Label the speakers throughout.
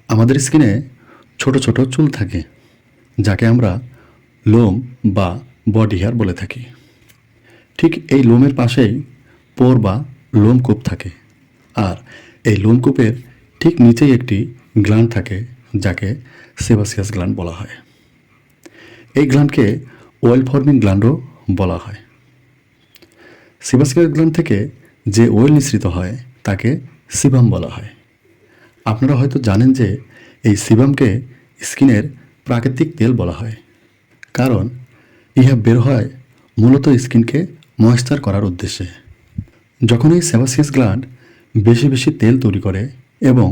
Speaker 1: আমাদের স্কিনে ছোট ছোট চুল থাকে, যাকে আমরা লোম বা বডি হেয়ার বলে থাকি। ঠিক এই লোমের পাশেই পোর বা লোমকূপ থাকে। আর এই লোমকূপের ঠিক নিচেই একটি গ্ল্যান্ড থাকে, যাকে সেবাসিয়াস গ্ল্যান্ড বলা হয়। এই গ্ল্যান্ডকে অয়েল ফর্মিং গ্ল্যান্ডও বলা হয়। সেবাসিয়াস গ্ল্যান্ড থেকে যে অয়েল নিঃসৃত হয় তাকে সিবাম বলা হয়। আপনারা হয়তো জানেন যে এই সিবামকে স্কিনের প্রাকৃতিক তেল বলা হয়, কারণ ইহা বের হয় মূলত স্কিনকে ময়েশ্চার করার উদ্দেশ্যে। যখন এই সেবাসিয়াস গ্ল্যান্ড বেশি বেশি তেল তৈরি করে এবং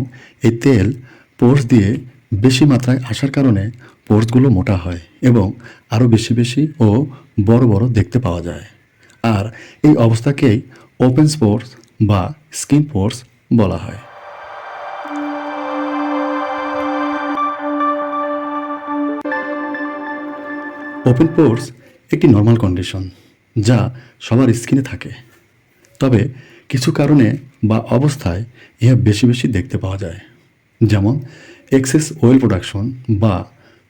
Speaker 1: এই তেল পোর্স দিয়ে বেশি মাত্রায় আসার কারণে পোর্সগুলো মোটা হয় এবং আরও বেশি বেশি ও বড় বড় দেখতে পাওয়া যায়। আর এই অবস্থাকেই ওপেন পোর্স বা স্কিন পোর্স বলা হয়। ওপেন পোর্স একটি নর্মাল কন্ডিশন যা সবার স্কিনে থাকে, তবে কিছু কারণে বা অবস্থায় ইহা বেশি বেশি দেখতে পাওয়া যায়, যেমন এক্সেস অয়েল প্রোডাকশন বা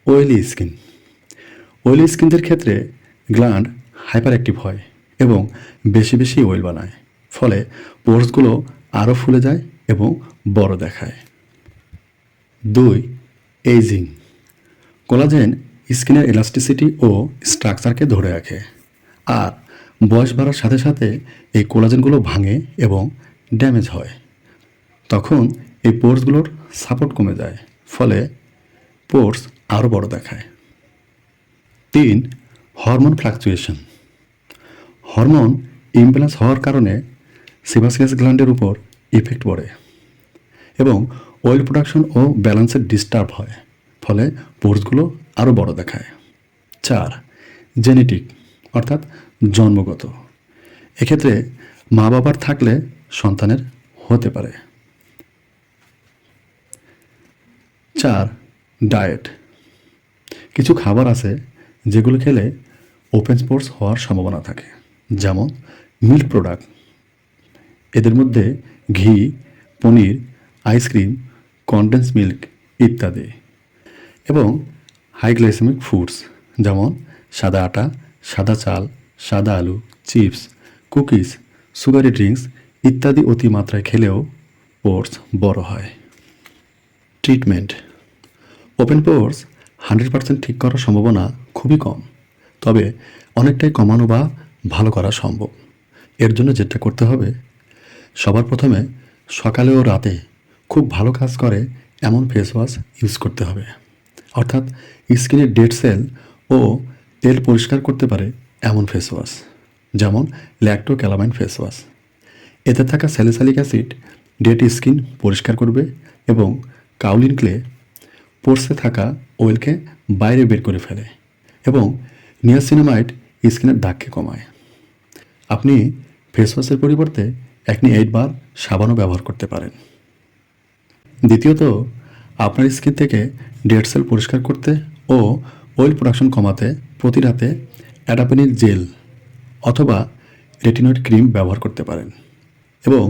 Speaker 1: অয়েলি স্কিন। অয়েলি স্কিনদের ক্ষেত্রে গ্ল্যান্ড হাইপার অ্যাক্টিভ হয় এবং বেশি বেশি অয়েল বানায়, ফলে পোর্সগুলো আরও ফুলে যায় এবং বড় দেখায়। 2. এইজিং। কোলাজেন স্কিনের এলাস্টিসিটি ও স্ট্রাকচারকে ধরে রাখে, আর বয়স বাড়ার সাথে সাথে এই কোলাজেনগুলো ভাঙে এবং ড্যামেজ হয়। তখন এই পোর্সগুলোর সাপোর্ট কমে যায়, ফলে পোর্স আরও বড় দেখায়। 3. Hormone fluctuation. হরমোন ইমব্যালেন্স হওয়ার কারণে সেবাসিয়াস গ্ল্যান্ডের উপর ইফেক্ট পড়ে এবং অয়েল প্রোডাকশন ও ব্যালেন্সের ডিস্টার্ব হয়, ফলে পোর্সগুলো আরও বড় দেখায়। 4. জেনেটিক অর্থাৎ জন্মগত। এক্ষেত্রে মা বাবার থাকলে সন্তানের হতে পারে। 4. ডায়েট। কিছু খাবার আছে যেগুলো খেলে ওপেন পোর্স হওয়ার সম্ভাবনা থাকে, যেমন মিল্ক প্রোডাক্ট, এদের মধ্যে ঘি, পনির, আইসক্রিম, কনডেন্স মিল্ক ইত্যাদি, এবং হাই গ্লাইসেমিক ফুডস যেমন সাদা আটা, সাদা চাল, সাদা আলু, চিপস, কুকিজ, সুগারি ড্রিঙ্কস ইত্যাদি অতিমাত্রায় খেলেও পোর্স বড় হয়। ট্রিটমেন্ট। ওপেন পোর্স 100% ঠিক করার সম্ভাবনা খুবই কম, তবে অনেকটাই কমানো বা ভালো করা সম্ভব। এর জন্য যেটা করতে হবে, সবার প্রথমে সকালে ও রাতে খুব ভালো কাজ করে এমন ফেস ওয়াশ ইউজ করতে হবে, অর্থাৎ স্কিনের ডেড সেল ও তেল পরিষ্কার করতে পারে এমন ফেস ওয়াশ, যেমন ল্যাক্টো ক্যালামাইন ফেস ওয়াশ। এতে থাকা স্যালিসাইলিক অ্যাসিড ডেড স্কিন পরিষ্কার করবে এবং কাউলিন ক্লে পোর্সে থাকা অয়েলকে বাইরে বের করে ফেলে এবং নিয়াসিনামাইড স্কিনের দাগকে কমায়। আপনি ফেস ওয়াশের পরিবর্তে অ্যাকনি 8 বার সাবানও ব্যবহার করতে পারেন। দ্বিতীয়ত, আপনার স্কিন থেকে ডেড সেল পরিষ্কার করতে ও অয়েল প্রোডাকশন কমাতে প্রতি রাতে অ্যাডাপেনিল জেল অথবা রেটিনয়েড ক্রিম ব্যবহার করতে পারেন এবং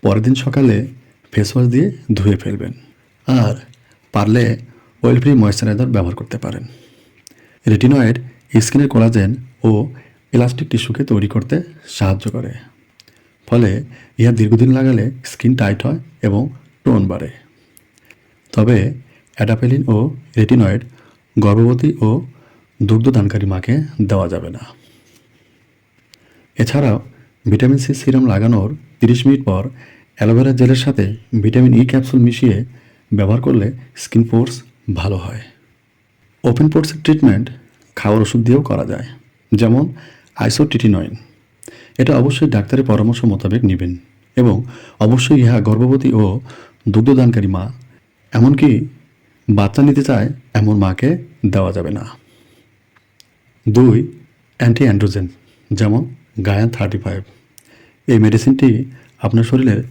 Speaker 1: পরের দিন সকালে ফেস ওয়াশ দিয়ে ধুয়ে ফেলবেন। আর পারলে অয়েল ফ্রি ময়েশ্চারাইজার ব্যবহার করতে পারেন। রেটিনয়েড স্কিনের কোলাজেন ও ইলাস্টিক টিস্যুকে তৈরি করতে সাহায্য করে, ফলে ইহা দীর্ঘদিন লাগালে স্কিন টাইট হয় এবং টোন বাড়ে। তবে অ্যাডাপেলিন ও রেটিনয়েড গর্ভবতী ও দুগ্ধদানকারী মাকে দেওয়া যাবে না। এছাড়াও ভিটামিন সি সিরাম লাগানোর 30 মিনিট পর অ্যালোভেরা জেলের সাথে ভিটামিন ই ক্যাপসুল মিশিয়ে ব্যবহার করলে স্কিন পোর্স ভালো হয়। ওপেন পোর্সের ট্রিটমেন্ট খাওয়ার ওষুধ দিয়েও করা যায়, যেমন আইসোটিটিনয়েন। এটা অবশ্যই ডাক্তারের পরামর্শ মোতাবেক নেবেন এবং অবশ্যই ইহা গর্ভবতী ও দুগ্ধদানকারী মা, এমনকি বাচ্চা নিতে চায় এমন মাকে দেওয়া যাবে না। 2. অ্যান্টি অ্যান্ড্রোজেন যেমন গায়ান 35। এই মেডিসিনটি আপনার শরীরের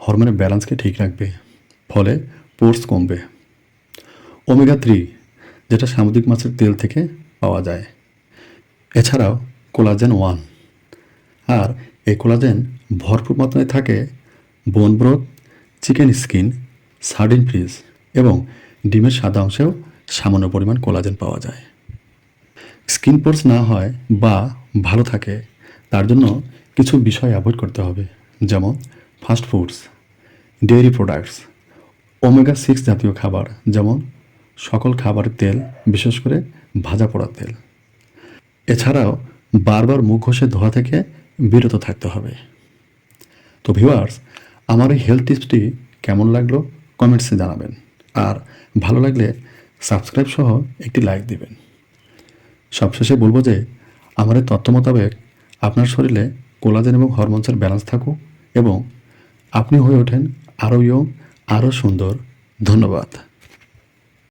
Speaker 1: হরমোনের ব্যালেন্সকে ঠিক রাখবে, ফলে পোর্স কমবে। ওমেগা 3 যেটা সামুদ্রিক মাছের তেল থেকে পাওয়া যায়। এছাড়াও কোলাজেন 1, আর এই কোলাজেন ভরপুর মাত্রায় থাকে বোন broth, chicken skin, sardine fish এবং ডিমের সাদা অংশেও সামান্য পরিমাণ কোলাজেন পাওয়া যায়। স্কিন পোরস না হয় বা ভালো থাকে তার জন্য কিছু বিষয় অ্যাভয়েড করতে হবে, যেমন ফাস্ট ফুডস, ডেয়ারি প্রোডাক্টস, ওমেগা-6 জাতীয় খাবার, যেমন সকল খাবারের তেল, বিশেষ করে ভাজা পোড়া তেল। এছাড়াও বারবার মুখ ঘষে ধোয়া থেকে বিরত থাকতে হবে। তো ভিউয়ার্স, আমার এই হেলথ টিপসটি কেমন লাগলো কমেন্টসে জানাবেন, আর ভালো লাগলে সাবস্ক্রাইব সহ একটি লাইক দিবেন। সবশেষে বলবো যে আমার এই তথ্য মোতাবেক আপনার শরীরে কোলাজেন এবং হরমোনসের ব্যালেন্স থাকুক এবং আপনি হয়ে ওঠেন আরও ইয়ং, আরও সুন্দর। ধন্যবাদ।